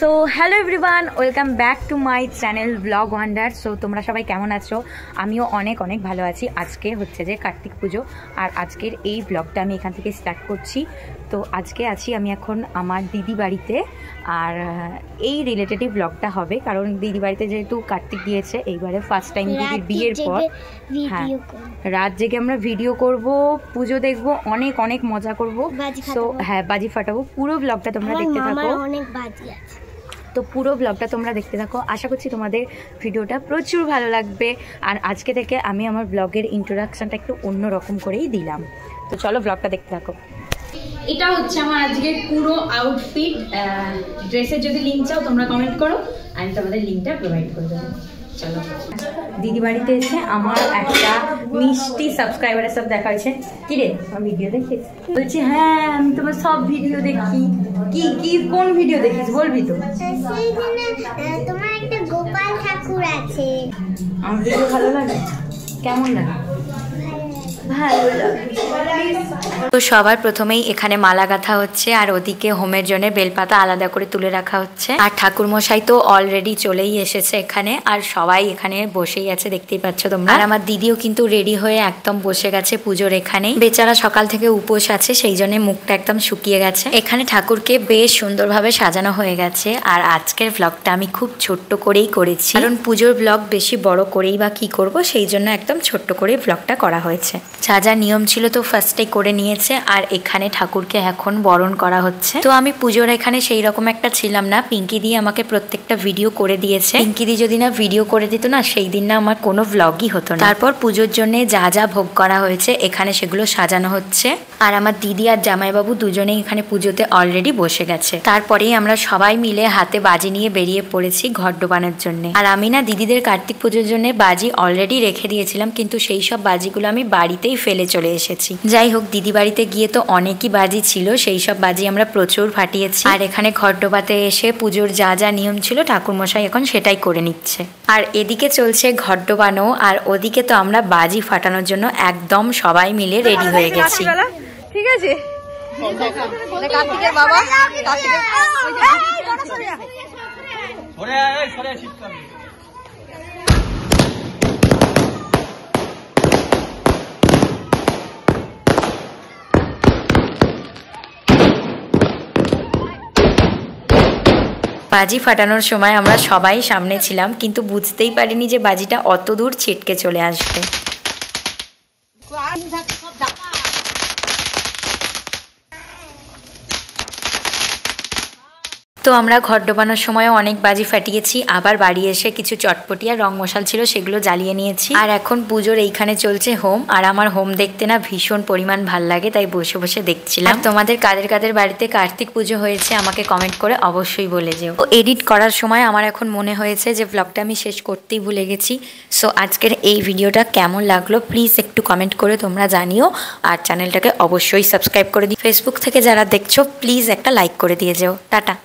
So hello everyone, welcome back to my channel blog wonder. So তোমরা সবাই কেমন আছো? আমিও অনেক অনেক ভালো আছি। আজকে হচ্ছে যে কার্তিক পুজো, আর আজকের এই ব্লগটা আমি এখান থেকে স্টার্ট করছি। তো আজকে আছি আমি এখন আমার দিদি বাড়িতে, আর এই রিলেটেডই ব্লগটা হবে, কারণ দিদি বাড়িতে যেহেতু কার্তিক দিয়েছে এইবারে ফার্স্ট টাইম দিদির বিয়ের পর। হ্যাঁ, রাত জেগে আমরা ভিডিও করব, পুজো দেখব, অনেক অনেক মজা করব। সো হ্যাঁ, বাজি ফাটাবো। পুরো ব্লগটা তোমরা দেখতে থাকো। অনেক বাজি আছে, তো পুরো ব্লগটা তোমরা দেখতে থাকো। আশা করছি তোমাদের ভিডিওটা প্রচুর ভালো লাগবে। আর আজকে থেকে আমি আমার ব্লগের ইন্ট্রোডাকশনটা একটু অন্যরকম করেই দিলাম। তো চলো ব্লগটা দেখতে থাকো। এটা হচ্ছে আমার আজকে পুরো আউটফিট। ড্রেসের যদি লিঙ্ক চাও তোমরা কমেন্ট করো, আমি তোমাদের লিঙ্কটা প্রোভাইড করে দেবো। চলো, দিদি বাড়িতে এসে আমার একটা মিষ্টি সাবস্ক্রাইবারের সব দেখা হয়েছে। কি রে, আমার ভিডিও দেখিস? বলছি হ্যাঁ, আমি তোমার সব ভিডিও দেখি। কি কি কোন ভিডিও দেখিস বলবি তো? তোমার একটা গোপাল ঠাকুর আছে। আমার ভিডিও ভালো লাগে? কেমন লাগে? ভালো লাগে। তো সবার প্রথমেই এখানে মালা গাঁথা হচ্ছে, আর ওদিকে হোমের জন্য বেলপাতা আলাদা করে তুলে রাখা হচ্ছে। আর ঠাকুর মশাই তো অলরেডি চলেই এসেছে এখানে, আর সবাই এখানে বসেই আছে, দেখতেই পাচ্ছ তোমরা। আর আমার দিদিও কিন্তু রেডি হয়ে একদম বসে গেছে পুজোর এখানে। বেচারা সকাল থেকে উপোস আছে, সেই জন্য মুখটা একদম শুকিয়ে গেছে। এখানে ঠাকুরকে বেশ সুন্দরভাবে সাজানো হয়ে গেছে। আর আজকের ব্লগটা আমি খুব ছোট্ট করেই করেছি, কারণ পুজোর ব্লগ বেশি বড় করেই বা কি করব, সেই জন্য একদম ছোট্ট করে ব্লগটা করা হয়েছে। যা যা নিয়ম ছিল তো ফার্স্টে করে নিয়েছে, আর এখানে ঠাকুরকে এখন বরণ করা হচ্ছে। তো আমি পুজোর এখানে সেই রকম একটা ছিলাম না, পিঙ্কি দি আমাকে প্রত্যেকটা ভিডিও করে দিয়েছে। পিঙ্কি দি যদি না ভিডিও করে দিত না, সেই দিন না আমার কোনো ব্লগই হতো না। তারপর পুজোর জন্য যা যা ভোগ করা হয়েছে এখানে সেগুলো সাজানো হচ্ছে। আর আমার দিদি আর জামাইবাবু দুজনেই এখানে পুজোতে অলরেডি বসে গেছে। তারপরেই আমরা সবাই মিলে হাতে বাজি নিয়ে বেরিয়ে পড়েছি ঘর ডোবানোর জন্য। আর আমি না দিদিদের কার্তিক পুজোর জন্য বাজি অলরেডি রেখে দিয়েছিলাম, কিন্তু সেই সব বাজিগুলো আমি বাড়িতেই ফেলে চলে এসেছি। যাই হোক, দিদি বাড়িতে গিয়ে তো অনেকই বাজি ছিল, সেই সব বাজি আমরা প্রচুর ফাটিয়েছি। আর এখানে ঘর ডোবাতে এসে পুজোর যা যা নিয়ম ছিল ঠাকুরমশাই এখন সেটাই করে নিচ্ছে। আর এদিকে চলছে ঘর ডোবানো, আর ওদিকে তো আমরা বাজি ফাটানোর জন্য একদম সবাই মিলে রেডি হয়ে গেছি। ঠিক আছে, কার্তিকের বাবা বাজি ফাটানোর সময় আমরা সবাই সামনে ছিলাম, কিন্তু বুঝতেই পারিনি যে বাজিটা অত দূর ছিটকে চলে আসবে। তো আমরা ঘর ডোবানোর সময়ও অনেক বাজি ফাটিয়েছি, আবার বাড়ি এসে কিছু চটপটি আর রং মশাল ছিল সেগুলো জ্বালিয়ে নিয়েছি। আর এখন পুজোর এইখানে চলছে হোম, আর আমার হোম দেখতে না ভীষণ পরিমাণ ভাল লাগে, তাই বসে বসে দেখছিলাম। তোমাদের কাদের কাদের বাড়িতে কার্তিক পুজো হয়েছে আমাকে কমেন্ট করে অবশ্যই বলে যেও। এডিট করার সময় আমার এখন মনে হয়েছে যে ব্লগটা আমি শেষ করতেই ভুলে গেছি। সো আজকের এই ভিডিওটা কেমন লাগলো প্লিজ একটু কমেন্ট করে তোমরা জানিও, আর চ্যানেলটাকে অবশ্যই সাবস্ক্রাইব করে দিও। ফেসবুক থেকে যারা দেখছো প্লিজ একটা লাইক করে দিয়ে যেও। টাটা।